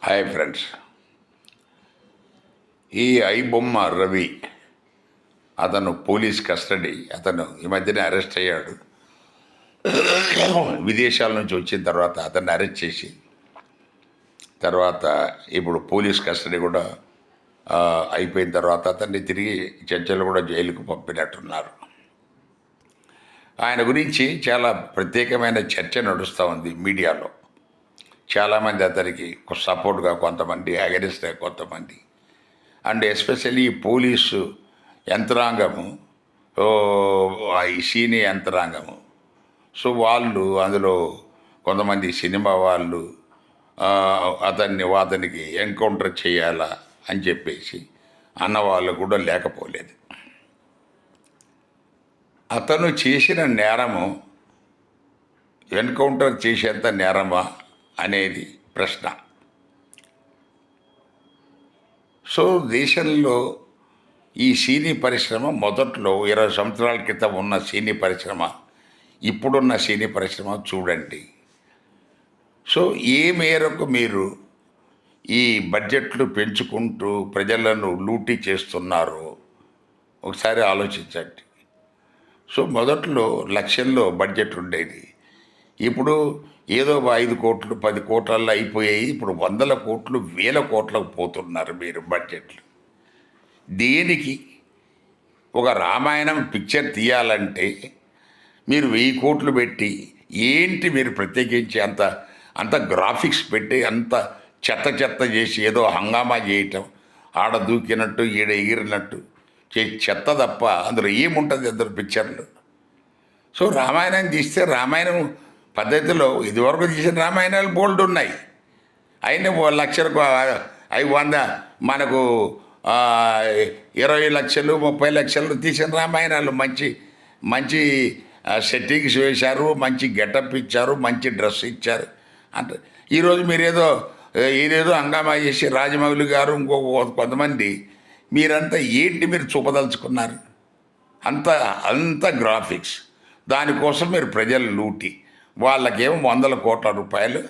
Hi friends. ఈ ఐబొమ్మ రవి అతను police custody. అతను ఈ మధ్యనే అరెస్ట్ అయ్యాడు. విదేశాల నుంచి వచ్చిన తర్వాత అతన్ని అరెస్ట్ చేసి తర్వాత ఇప్పుడు పోలీస్ కస్టడీ కూడా అయిపోయిన తర్వాత అతన్ని తిరిగి చర్చలు కూడా జైలుకు పంపినట్టున్నారు. ఆయన గురించి చాలా ప్రత్యేకమైన చర్చ నడుస్తూ ఉంది మీడియాలో. చాలామంది అతనికి సపోర్ట్గా కొంతమంది, అగెనిస్ట్గా కొంతమంది, అండ్ ఎస్పెషల్లీ పోలీసు యంత్రాంగము, ఈ సీనియర్ యంత్రాంగము. సో వాళ్ళు అందులో కొంతమంది సినిమా వాళ్ళు అతనికి ఎన్కౌంటర్ చేయాలా అని చెప్పేసి అన్నవాళ్ళు కూడా లేకపోలేదు. అతను చేసిన నేరము ఎన్కౌంటర్ చేసేంత నేరమా అనేది ప్రశ్న. సో దేశంలో ఈ సినీ పరిశ్రమ మొదట్లో 20 సంవత్సరాల క్రితం ఉన్న సినీ పరిశ్రమ, ఇప్పుడున్న సినీ పరిశ్రమ చూడండి. సో ఏ మేరకు మీరు ఈ బడ్జెట్లు పెంచుకుంటూ ప్రజలను లూటీ చేస్తున్నారో ఒకసారి ఆలోచించండి. సో మొదట్లో లక్షల్లో బడ్జెట్ ఉండేది, ఇప్పుడు ఏదో 5 కోట్లు 10 కోట్లల్లో అయిపోయాయి. ఇప్పుడు 100 కోట్లు 1000 కోట్లకు పోతున్నారు మీరు బడ్జెట్లు. దేనికి? ఒక రామాయణం పిక్చర్ తీయాలంటే మీరు 1000 కోట్లు పెట్టి ఏంటి మీరు ప్రత్యేకించి అంత గ్రాఫిక్స్ పెట్టి అంత చెత్త చేసి ఏదో హంగామా చేయటం, ఆడ దూకినట్టు ఈడ ఎగిరినట్టు చెత్త తప్ప అందులో ఏముంటుంది అందరు పిక్చర్లు. సో రామాయణం తీస్తే రామాయణం పద్ధతిలో ఇదివరకు తీసిన రామాయణాలు బోల్డ్ ఉన్నాయి. అయినా 1,00,000కు 100 మనకు 20 లక్షలు 30 లక్షలు తీసిన రామాయణాలు మంచి సెట్టింగ్స్ వేశారు, మంచి గెటప్ ఇచ్చారు, మంచి డ్రెస్ ఇచ్చారు. అంటే ఈరోజు ఇదేదో హంగామా చేసి రాజమౌళి గారు కొంతమంది మీరంతా ఏంటి మీరు చూపదలుచుకున్నారు? అంత గ్రాఫిక్స్ దానికోసం మీరు ప్రజలు లూటి, వాళ్ళకేమో 100 కోట్ల రూపాయలు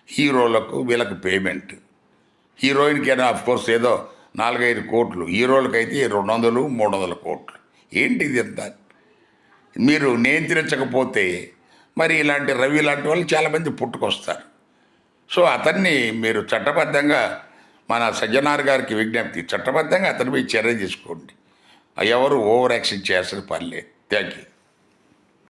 హీరోలకు వీళ్ళకి పేమెంట్. హీరోయిన్కైనా అఫ్కోర్స్ ఏదో 4-5 కోట్లు, హీరోలకైతే 200-300 కోట్లు. ఏంటిది ఎంత? మీరు నియంత్రించకపోతే మరి ఇలాంటి రవి లాంటి వాళ్ళు చాలామంది పుట్టుకొస్తారు. సో అతన్ని మీరు చట్టబద్ధంగా, మన సజ్జనార్ గారికి విజ్ఞప్తి, చట్టబద్ధంగా అతనిపై చర్య తీసుకోండి. ఎవరు ఓవర్ యాక్షన్ చేయాల్సిన పని లేదు. Thank you.